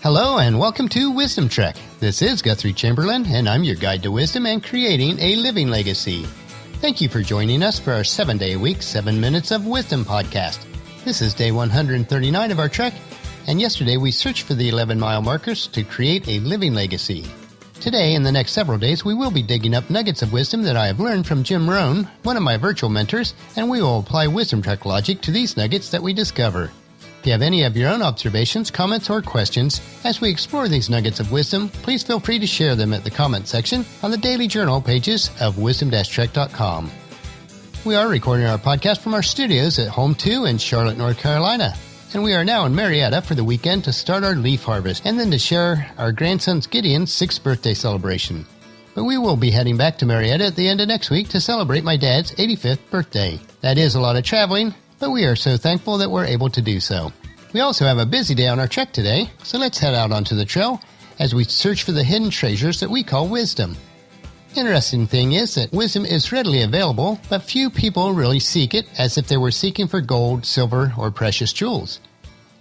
Hello and welcome to Wisdom Trek. This is Guthrie Chamberlain and I'm your guide to wisdom and creating a living legacy. Thank you for joining us for our 7-day-a-week, 7 Minutes of Wisdom podcast. This is day 139 of our trek, and yesterday we searched for the 11-mile markers to create a living legacy. Today, in the next several days, we will be digging up nuggets of wisdom that I have learned from Jim Rohn, one of my virtual mentors, and we will apply Wisdom Trek logic to these nuggets that we discover. If you have any of your own observations, comments, or questions as we explore these nuggets of wisdom, please feel free to share them at the comment section on the daily journal pages of wisdom-trek.com. We are recording our podcast from our studios at Home 2 in Charlotte, North Carolina. And we are now in Marietta for the weekend to start our leaf harvest and then to share our grandson's Gideon's 6th birthday celebration. But we will be heading back to Marietta at the end of next week to celebrate my dad's 85th birthday. That is a lot of traveling, but we are so thankful that we're able to do so. We also have a busy day on our trek today, so let's head out onto the trail as we search for the hidden treasures that we call wisdom. Interesting thing is that wisdom is readily available, but few people really seek it as if they were seeking for gold, silver, or precious jewels.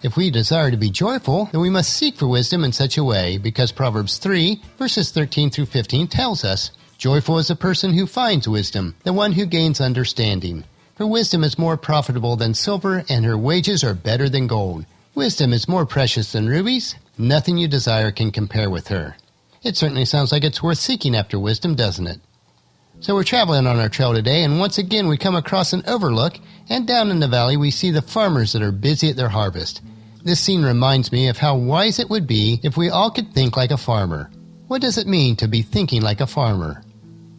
If we desire to be joyful, then we must seek for wisdom in such a way, because Proverbs 3, verses 13 through 15 tells us, "Joyful is the person who finds wisdom, the one who gains understanding. For wisdom is more profitable than silver, and her wages are better than gold. Wisdom is more precious than rubies. Nothing you desire can compare with her." It certainly sounds like it's worth seeking after wisdom, doesn't it? So we're traveling on our trail today, and once again we come across an overlook, and down in the valley we see the farmers that are busy at their harvest. This scene reminds me of how wise it would be if we all could think like a farmer. What does it mean to be thinking like a farmer?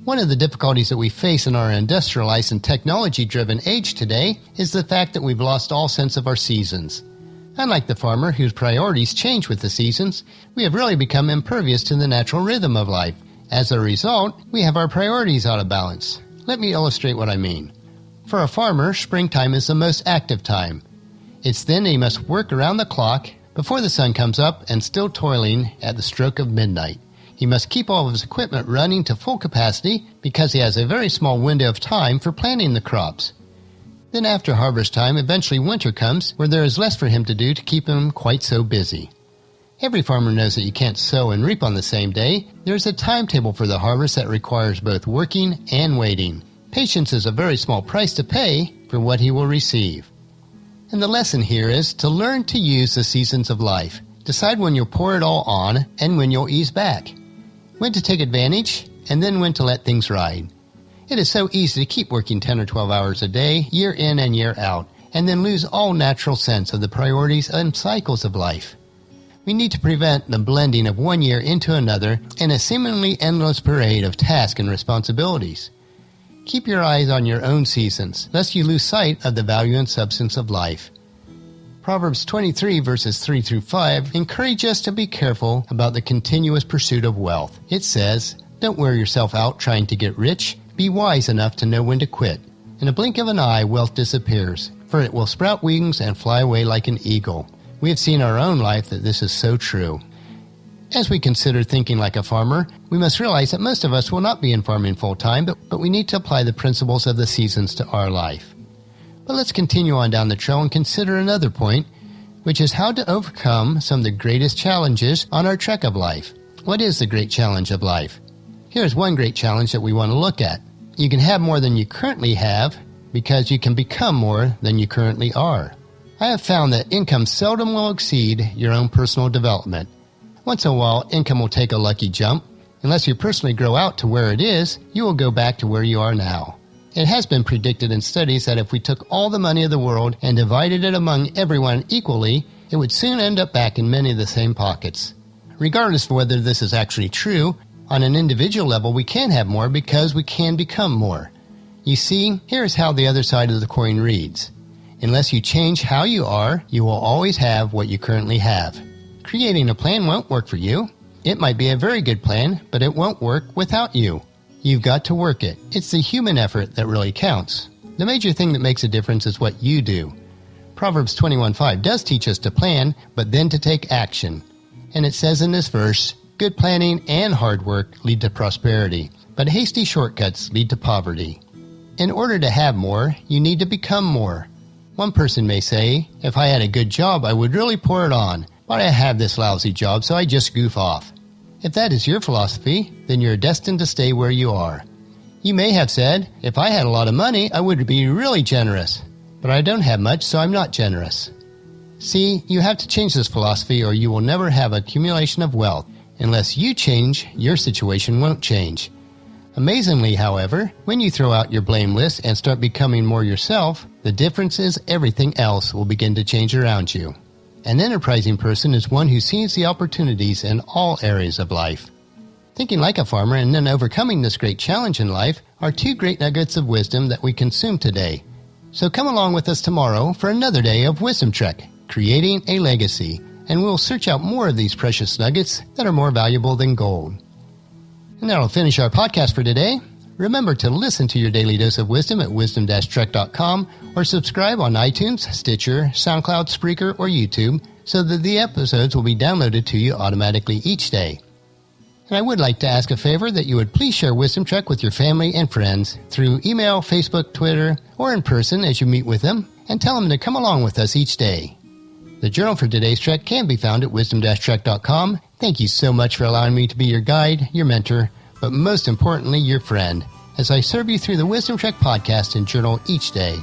One of the difficulties that we face in our industrialized and technology-driven age today is the fact that we've lost all sense of our seasons. Unlike the farmer whose priorities change with the seasons, we have really become impervious to the natural rhythm of life. As a result, we have our priorities out of balance. Let me illustrate what I mean. For a farmer, springtime is the most active time. It's then he must work around the clock before the sun comes up and still toiling at the stroke of midnight. He must keep all of his equipment running to full capacity because he has a very small window of time for planting the crops. Then after harvest time, eventually winter comes where there is less for him to do to keep him quite so busy. Every farmer knows that you can't sow and reap on the same day. There's a timetable for the harvest that requires both working and waiting. Patience is a very small price to pay for what he will receive. And the lesson here is to learn to use the seasons of life. Decide when you'll pour it all on and when you'll ease back. When to take advantage and then when to let things ride. It is so easy to keep working 10 or 12 hours a day, year in and year out, and then lose all natural sense of the priorities and cycles of life. We need to prevent the blending of one year into another in a seemingly endless parade of tasks and responsibilities. Keep your eyes on your own seasons, lest you lose sight of the value and substance of life. Proverbs 23 verses 3 through 5 encourage us to be careful about the continuous pursuit of wealth. It says, "Don't wear yourself out trying to get rich. Be wise enough to know when to quit. In a blink of an eye, wealth disappears, for it will sprout wings and fly away like an eagle." We have seen in our own life that this is so true. As we consider thinking like a farmer, we must realize that most of us will not be in farming full-time, but we need to apply the principles of the seasons to our life. But let's continue on down the trail and consider another point, which is how to overcome some of the greatest challenges on our trek of life. What is the great challenge of life? Here's one great challenge that we want to look at. You can have more than you currently have because you can become more than you currently are. I have found that income seldom will exceed your own personal development. Once in a while, income will take a lucky jump. Unless you personally grow out to where it is, you will go back to where you are now. It has been predicted in studies that if we took all the money of the world and divided it among everyone equally, it would soon end up back in many of the same pockets. Regardless of whether this is actually true, on an individual level, we can have more because we can become more. You see, here is how the other side of the coin reads. Unless you change how you are, you will always have what you currently have. Creating a plan won't work for you. It might be a very good plan, but it won't work without you. You've got to work it. It's the human effort that really counts. The major thing that makes a difference is what you do. Proverbs 21:5 does teach us to plan, but then to take action. And it says in this verse, "Good planning and hard work lead to prosperity, but hasty shortcuts lead to poverty." In order to have more, you need to become more. One person may say, "If I had a good job, I would really pour it on. but I have this lousy job, so I just goof off. If that is your philosophy, then you're destined to stay where you are. You may have said, if I had a lot of money, I would be really generous. But I don't have much, so I'm not generous. See, you have to change this philosophy or you will never have accumulation of wealth. Unless you change, your situation won't change. Amazingly, however, when you throw out your blame list and start becoming more yourself, the difference is everything else will begin to change around you. An enterprising person is one who sees the opportunities in all areas of life. Thinking like a farmer and then overcoming this great challenge in life are two great nuggets of wisdom that we consume today. So come along with us tomorrow for another day of Wisdom Trek, Creating a Legacy, and we'll search out more of these precious nuggets that are more valuable than gold. And that'll finish our podcast for today. Remember to listen to your daily dose of wisdom at wisdom-trek.com or subscribe on iTunes, Stitcher, SoundCloud, Spreaker, or YouTube so that the episodes will be downloaded to you automatically each day. And I would like to ask a favor that you would please share Wisdom Trek with your family and friends through email, Facebook, Twitter, or in person as you meet with them, and tell them to come along with us each day. The journal for today's trek can be found at wisdom-trek.com. Thank you so much for allowing me to be your guide, your mentor, but most importantly, your friend, as I serve you through the Wisdom Trek podcast and journal each day.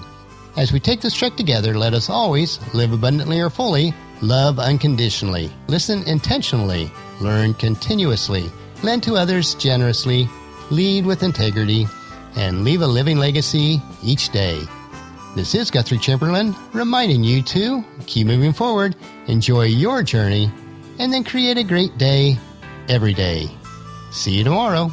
As we take this trek together, let us always live abundantly or fully, love unconditionally, listen intentionally, learn continuously, lend to others generously, lead with integrity, and leave a living legacy each day. This is Guthrie Chamberlain, reminding you to keep moving forward, enjoy your journey, and then create a great day every day. See you tomorrow.